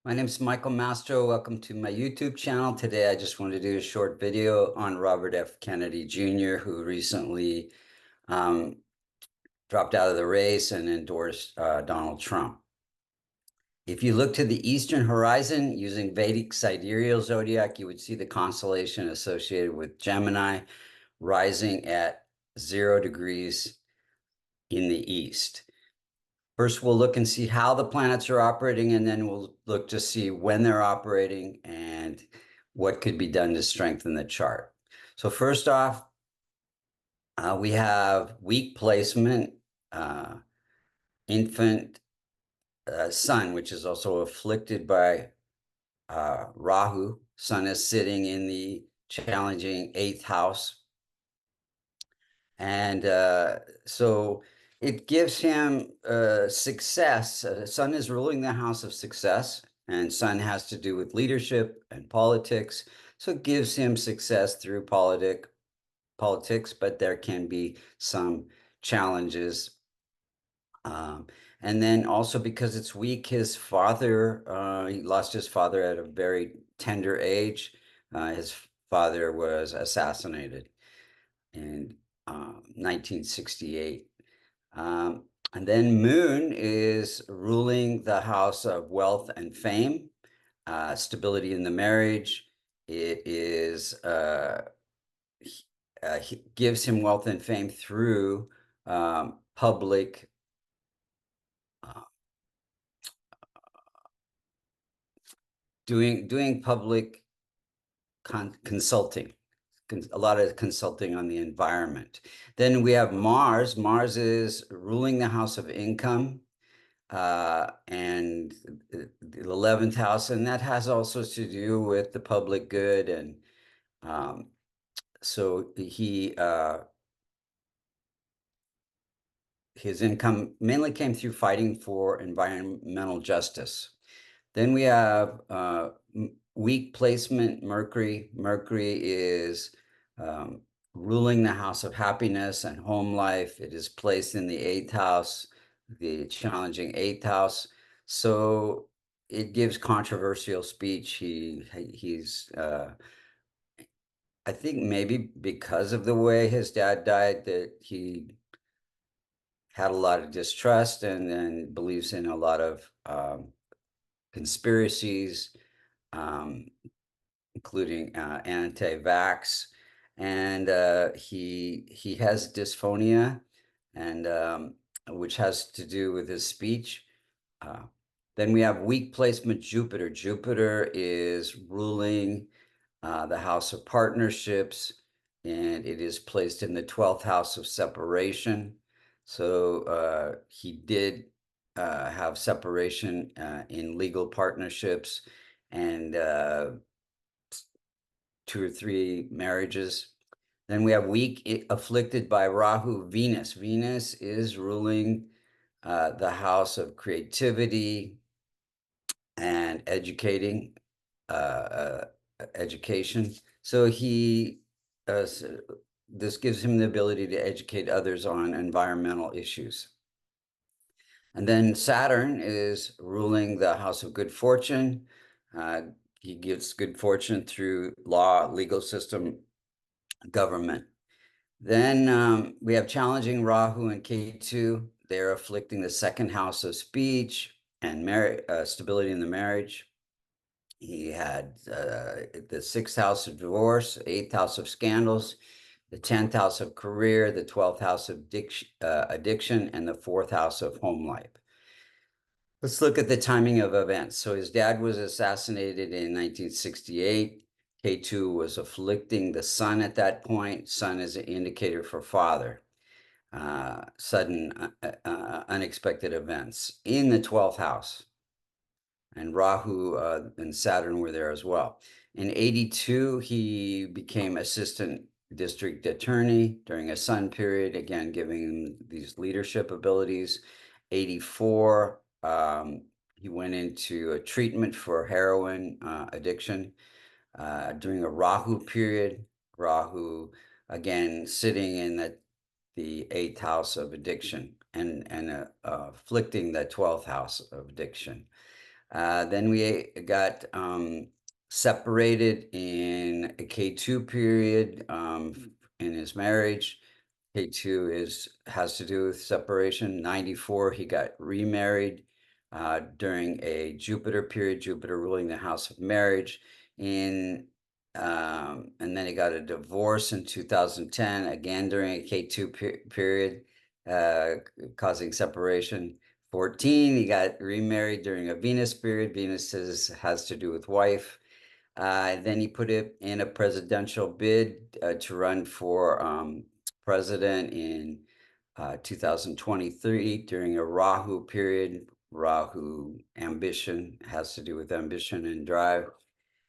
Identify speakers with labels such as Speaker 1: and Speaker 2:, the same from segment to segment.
Speaker 1: My name is Michael Mastro. Welcome to my YouTube channel. Today, I just wanted to do a short video on Robert F. Kennedy Jr., who recently um, dropped out of the race and endorsed Donald Trump. If you look to the eastern horizon using Vedic sidereal zodiac, you would see the constellation associated with Gemini rising at 0 degrees in the east. First, we'll look and see how the planets are operating, and then we'll look to see when they're operating and what could be done to strengthen the chart. So first off, we have weak placement, infant sun, which is also afflicted by Rahu. Sun is sitting in the challenging 8th house. And so it gives him success. Sun is ruling the house of success, and Sun has to do with leadership and politics. So it gives him success through politics, but there can be some challenges. And then also because it's weak, his father, he lost his father at a very tender age. His father was assassinated in 1968. And then Moon is ruling the house of wealth and fame, stability in the marriage. It is gives him wealth and fame through public doing public consulting, a lot of consulting on the environment. Then we have Mars. Mars is ruling the house of income and the 11th house, and that has also to do with the public good. And so his income mainly came through fighting for environmental justice. Then we have weak placement, Mercury. Mercury is ruling the house of happiness and home life. It is placed in the 8th house, the challenging 8th house. So it gives controversial speech. He's I think maybe because of the way his dad died, that he had a lot of distrust and believes in a lot of conspiracies, including anti-vax, and he has dysphonia, and which has to do with his speech. Then we have weak placement Jupiter. Jupiter is ruling the house of partnerships, and it is placed in the 12th house of separation. So he did have separation in legal partnerships and 2 or 3 marriages. Then we have weak afflicted by Rahu, Venus. Venus is ruling the house of creativity and education. So this gives him the ability to educate others on environmental issues. And then Saturn is ruling the house of good fortune. He gives good fortune through law, legal system, government. Then we have challenging Rahu and Ketu. They're afflicting the 2nd house of speech and stability in the marriage. He had the 6th house of divorce, 8th house of scandals, the 10th house of career, the 12th house of addiction, and the 4th house of home life. Let's look at the timing of events. So his dad was assassinated in 1968. K2 was afflicting the sun at that point. Sun is an indicator for father. Sudden, unexpected events in the 12th house. And Rahu and Saturn were there as well. In 82, he became assistant district attorney during a sun period, again, giving him these leadership abilities. 84, he went into a treatment for heroin addiction during a Rahu period. Rahu, again, sitting in the 8th house of addiction and afflicting the 12th house of addiction. Then we got separated in a K2 period in his marriage. K2 has to do with separation. 94, he got remarried during a Jupiter period, Jupiter ruling the house of marriage. And then he got a divorce in 2010, again during a K2 period, causing separation. 14, he got remarried during a Venus period. Venus has to do with wife. Then he put it in a presidential bid to run for president in 2023 during a Rahu period. Rahu, ambition, has to do with ambition and drive.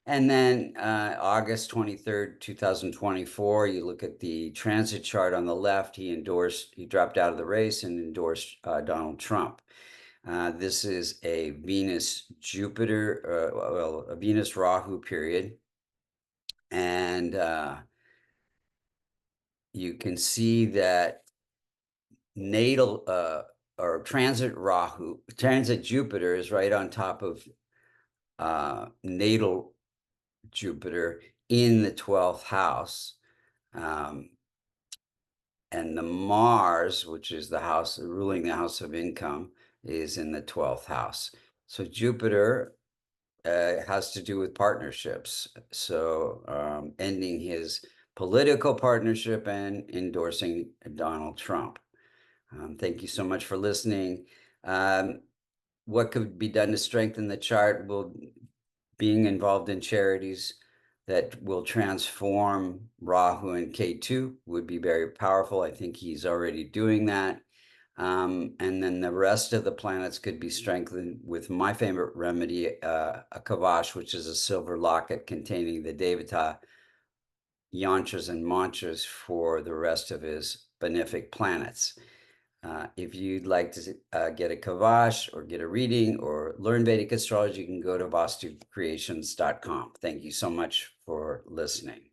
Speaker 1: And then August 23rd, 2024, you look at the transit chart on the left, he dropped out of the race and endorsed Donald Trump. This is a Venus-Jupiter, well, a Venus-Rahu period. And you can see that natal or transit Jupiter is right on top of natal Jupiter in the 12th house. And the Mars, which is the house ruling the house of income, is in the 12th house. So Jupiter has to do with partnerships. So ending his political partnership and endorsing Donald Trump. Thank you so much for listening. What could be done to strengthen the chart? Well, being involved in charities that will transform Rahu and K2 would be very powerful. I think he's already doing that. And then the rest of the planets could be strengthened with my favorite remedy, a kavash, which is a silver locket containing the Devata yantras and mantras for the rest of his benefic planets. If you'd like to get a kavash or get a reading or learn Vedic astrology, you can go to vastucreations.com. Thank you so much for listening.